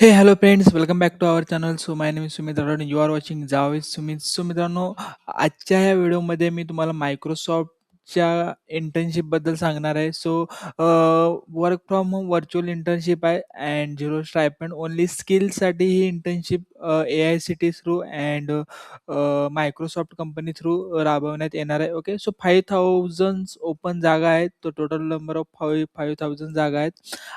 Hey, hello friends, welcome back to our channel. So my name is Sumit Arad and you are watching Java with Sumit. So मित्रांनो, आजच्या या व्हिडिओमध्ये मी तुम्हाला मायक्रोसॉफ्टच्या internship बद्दल सांगणार आहे. So work from home virtual internship आहे and zero stipend only स्किल्ससाठी ही internship AICT through and Microsoft company through राबवण्यात येणार आहे. ओके, सो 5,000 ओपन जागा आहेत. तो टोटल नंबर ऑफ 5,000 जागा आहेत.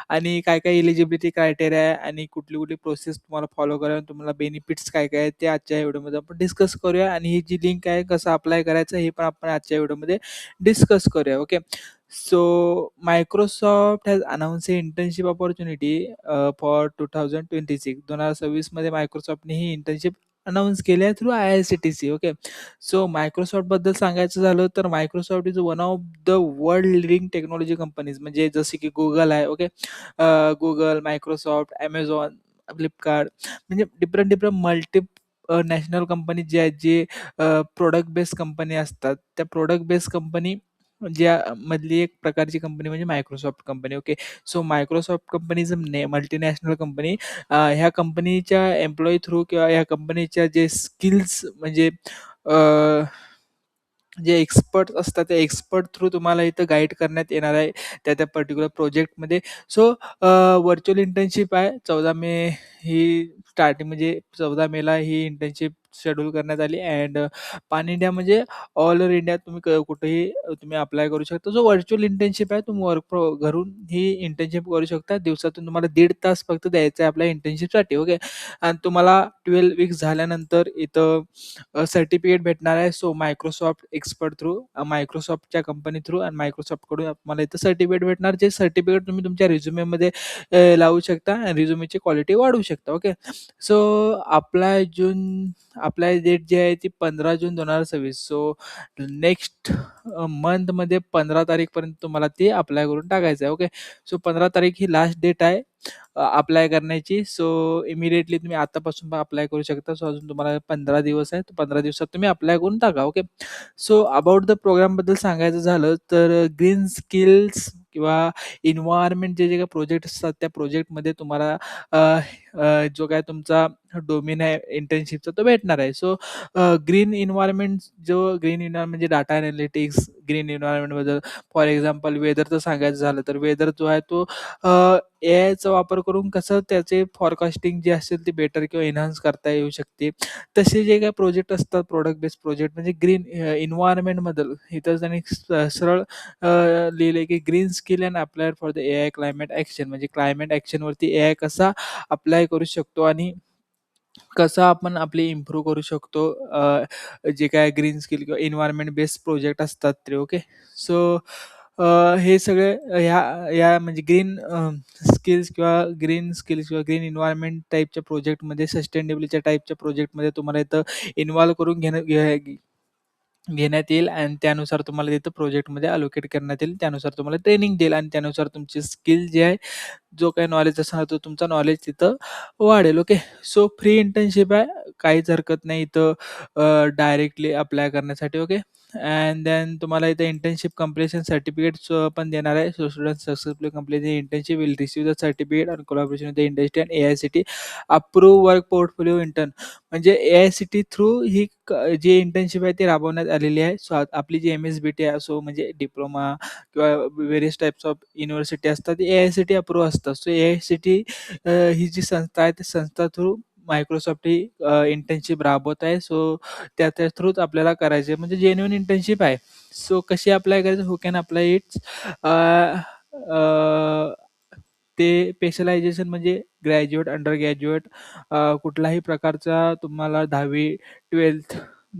आणि काय-काय एलिजिबिलिटी क्रायटेरिया आहे आणि कुठली-कुठली प्रोसेस तुम्हाला फॉलो करावी आणि तुम्हाला बेनिफिट्स काय-काय आहेत ते आजच्या व्हिडिओमध्ये आपण डिस्कस करूया आणि ही जी लिंक आहे कसं अप्लाय करायचं हे पण आपण आजच्या व्हिडिओमध्ये डिस्कस करूया. Okay. So Microsoft has announce a internship opportunity for 2026. 2026 मध्ये Microsoftने ही इंटर्नशिप अनाउन्स केली आहे थ्रू IICTC. ओके. सो Microsoftबद्दल सांगायचं झालं तर Microsoft is one of the world leading technology companies म्हणजे जसे की Google आहे. Okay. Google, Microsoft, Amazon, Flipkart म्हणजे डिफरंट डिफरंट नॅशनल कंपनी जे आहेत जे प्रॉडक्ट बेस्ड कंपनी असतात. त्या प्रॉडक्ट बेस्ड कंपनी ज्या मधली एक प्रकारची कंपनी म्हणजे Microsoft company. Okay. So Microsoft company is multinational company. ह्या कंपनीच्या एम्प्लॉयी थ्रू किंवा ह्या कंपनीच्या जे स्किल्स म्हणजे जे एक्सपर्ट असतात त्या एक्सपर्ट थ्रू तुम्हाला इथं गाईड करण्यात येणार आहे त्या त्या पर्टिक्युलर प्रोजेक्टमध्ये. सो व्हर्चुअल इंटर्नशिप आहे. 14 मे ही स्टार्टिंग म्हणजे 14 मेला ही इंटर्नशिप शेड्यूल करण्यात आली अँड पॅन इंडिया म्हणजे ऑल ओव्हर इंडिया तुम्ही कुठेही तुम्ही अप्लाय करू शकता. जो व्हर्चुअल इंटर्नशिप आहे तुम्ही घरून ही इंटर्नशिप करू शकता. दिवसातून तुम्हाला 1.5 तास फक्त द्यायचं आहे आपल्या इंटर्नशिपसाठी. ओके. आणि तुम्हाला 12 वीक्स झाल्यानंतर इथं सर्टिफिकेट भेटणार आहे. सो Microsoft एक्सपर्ट थ्रू Microsoftच्या कंपनी थ्रू आणि Microsoftकडून तुम्हाला इथं सर्टिफिकेट भेटणार. जे सर्टिफिकेट तुम्ही तुमच्या रिझ्युमेमध्ये लावू शकता आणि रिझ्युमेची क्वालिटी वाढवू शकता. ओके. सो अप्लाय डेट जी आहे ती 15 जून 2026. सो नेक्स्ट मंथमध्ये 15 तारीखपर्यंत तुम्हाला ते अप्लाय करून टाकायचं आहे. ओके. सो 15 तारीख ही लास्ट डेट आहे अप्लाय करण्याची. सो इमिडिएटली तुम्ही आतापासून पण अप्लाय करू शकता. सो अजून तुम्हाला 15 दिवस आहेत. 15 दिवसात तुम्ही अप्लाय करून टाका. ओके. सो अबाउट द प्रोग्रामबद्दल सांगायचं झालं तर ग्रीन स्किल्स किंवा एन्व्हायर्नमेंट जे काही प्रोजेक्ट असतात त्या प्रोजेक्टमध्ये तुम्हाला अ, जो काय तुमचा डोमेन आहे इंटर्नशिपचा तो भेटणार आहे. So green environment green environment म्हणजे डाटा एनालिटिक्स, ग्रीन एन्व्हायर्नमेंटबद्दल फॉर एक्झाम्पल वेदरचं सांगायचं झालं तर वेदर जो आहे तो एआयचा वापर करून कसं त्याचे फॉरकास्टिंग जे असेल ते बेटर किंवा एन्हान्स करता येऊ शकते. तसे जे काही प्रोजेक्ट असतात प्रॉडक्ट बेस्ड प्रोजेक्ट म्हणजे ग्रीन एन्व्हायर्नमेंटबद्दल इथं त्यांनी सरळ लिहिलंय की green skill and apply for the AI climate action म्हणजे क्लायमेट ॲक्शनवरती एआय कसा अप्लाय करू शकतो आणि कसं आपण आपली इम्प्रूव्ह करू शकतो जे काय ग्रीन स्किल किंवा एन्व्हायर्नमेंट बेस्ड प्रोजेक्ट असतात ते. ओके. सो हे सगळे ह्या या म्हणजे ग्रीन स्किल्स किंवा ग्रीन एन्व्हायर्नमेंट टाईपच्या प्रोजेक्टमध्ये सस्टेनेबिलिटीच्या टाईपच्या प्रोजेक्टमध्ये तुम्हाला इथं इन्व्हॉल्व करून घेण्यात येईल आणि त्यानुसार तुम्हाला तिथं प्रोजेक्टमध्ये अलोकेट करण्यात येईल. त्यानुसार तुम्हाला ट्रेनिंग देईल आणि त्यानुसार तुमची स्किल जी आहे, जो काही नॉलेज असणार तो तुमचा नॉलेज तिथं वाढेल. ओके. सो फ्री इंटर्नशिप आहे. काहीच हरकत नाही इथं डायरेक्टली अप्लाय करण्यासाठी. ओके. अँड देन तुम्हाला इथं इंटर्नशिप कंप्लीशन सर्टिफिकेट्स पण देणार आहे. So student successfully complete the internship will receive the certificate on collaboration with the industry and AICT approve work portfolio intern म्हणजे AICT थ्रू ही जी internship आहे ती राबवण्यात आलेली आहे. सो आपली जी MSBT असो म्हणजे डिप्लोमा किंवा व्हेरियस टाइप्स ऑफ युनिव्हर्सिटी असतात ती AICT अप्रूव्ह असतात. सो AICT ही जी संस्था आहे, त्या संस्था थ्रू Microsoft ही इंटर्नशिप राबवत आहे. सो त्या थ्रूच आपल्याला करायची आहे. म्हणजे जेन्युइन इंटर्नशिप आहे. सो कशी अप्लाय करायचं? Who can apply it's? ते स्पेशलायझेशन म्हणजे ग्रॅज्युएट, अंडर ग्रॅज्युएट कुठल्याही प्रकारचा तुम्हाला 10वी, 12th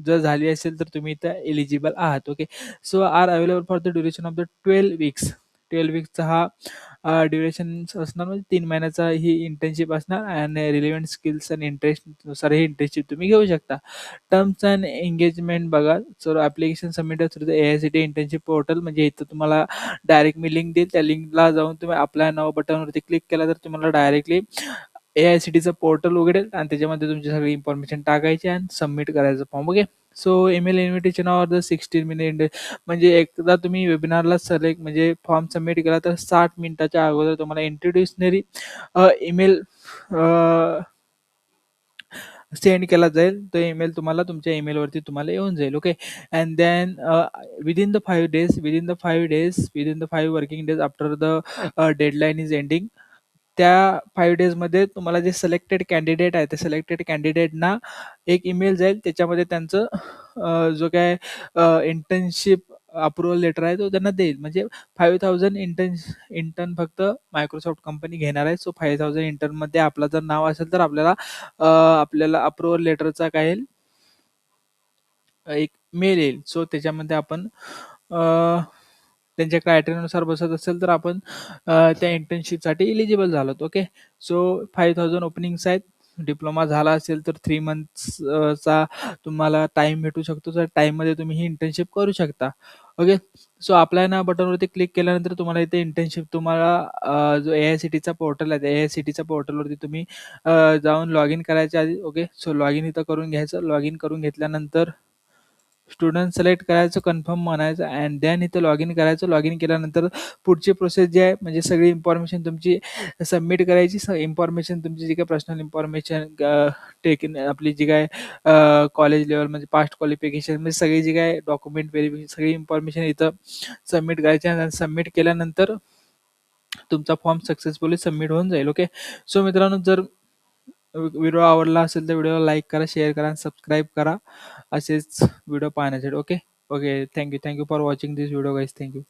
जर झाली असेल तर तुम्ही इथं एलिजिबल आहात. Okay. So are available for the duration of the 12 weeks. 12 वीक्सचा हा ड्युरेशन असणार म्हणजे 3 महिन्याचा ही इंटर्नशिप असणार आणि रिलेव्हंट स्किल्स आणि इंटरेस्टनुसार ही इंटर्नशिप तुम्ही घेऊ शकता. टर्म्स अँड एंगेजमेंट बघा. So application submitted through the AICT internship portal म्हणजे इथं तुम्हाला डायरेक्ट मी लिंक देईल. त्या लिंकला जाऊन तुम्ही अप्लाय नाऊ बटनवरती क्लिक केला तर तुम्हाला डायरेक्टली AICTचं पोर्टल उघडेल आणि त्याच्यामध्ये तुमची सगळी इन्फॉर्मेशन टाकायची आणि सबमिट करायचं form. Okay. So email invitation or the 16 minute, म्हणजे एकदा तुम्ही वेबिनारला सिलेक्ट म्हणजे फॉर्म सबमिट केला तर 60 मिनिटाच्या अगोदर तुम्हाला इंट्रोड्युशनरी ईमेल सेंड केला जाईल. तो ईमेल तुम्हाला तुमच्या ईमेलवरती तुम्हाला येऊन जाईल. Okay. And then within the 5 days, within the 5 working days after the deadline is ending, त्या 5 डेजमध्ये तुम्हाला जे सिलेक्टेड कॅन्डिडेट आहे, त्या सिलेक्टेड कॅन्डिडेटना एक ईमेल जाईल. त्याच्यामध्ये त्यांचं जो काय इंटर्नशिप अप्रुव्हल लेटर आहे तो त्यांना देईल. म्हणजे 5000 इंटर्न फक्त मायक्रोसॉफ्ट कंपनी घेणार आहे. सो 5000 इंटर्नमध्ये आपलं जर नाव असेल तर आपल्याला अप्रुव्हल लेटरचा काय येईल, एक मेल येईल. सो त्याच्यामध्ये आपण त्यांच्या क्रायटेरियानुसार बसत असेल तर आपण त्या इंटर्नशिपसाठी इलिजिबल झालोत. ओके. सो 5000 ओपनिंग्स आहेत. डिप्लोमा झाला असेल तर 3 मंथ्सचा तुम्हाला टाईम भेटू शकतो. तर टाईममध्ये तुम्ही ही इंटर्नशिप करू शकता. ओके. सो अप्लाय ना बटनवरती क्लिक केल्यानंतर तुम्हाला इथे इंटर्नशिप तुम्हाला जो AICTचा पोर्टल आहे, AICTच्या पोर्टलवरती तुम्ही जाऊन लॉग इन करायच्या आधी. ओके. सो लॉग इन इथं करून घ्यायचं. लॉग इन करून घेतल्यानंतर स्टुडंट सिलेक्ट करायचं, कन्फर्म म्हणायचं अँड देन इथं लॉग इन करायचं. लॉग इन केल्यानंतर पुढची प्रोसेस जी आहे म्हणजे सगळी इन्फॉर्मेशन तुमची सबमिट करायची. इन्फॉर्मेशन तुमची जी काही पर्सनल इन्फॉर्मेशन टेकन आपली जी काय कॉलेज लेवल म्हणजे पास्ट क्वालिफिकेशन म्हणजे सगळी जी काय डॉक्युमेंट व्हेरिफिकेशन सगळी इन्फॉर्मेशन इथं सबमिट करायची आणि सबमिट केल्यानंतर तुमचा फॉर्म सक्सेसफुली सबमिट होऊन जाईल. ओके. सो मित्रांनो, जर व्हिडिओ आवडला असेल तर व्हिडिओला लाईक करा, शेअर करा आणि सबस्क्राईब करा असेच व्हिडिओ पाहण्यासाठी. Okay. Okay. Thank you for watching this video guys. Thank you.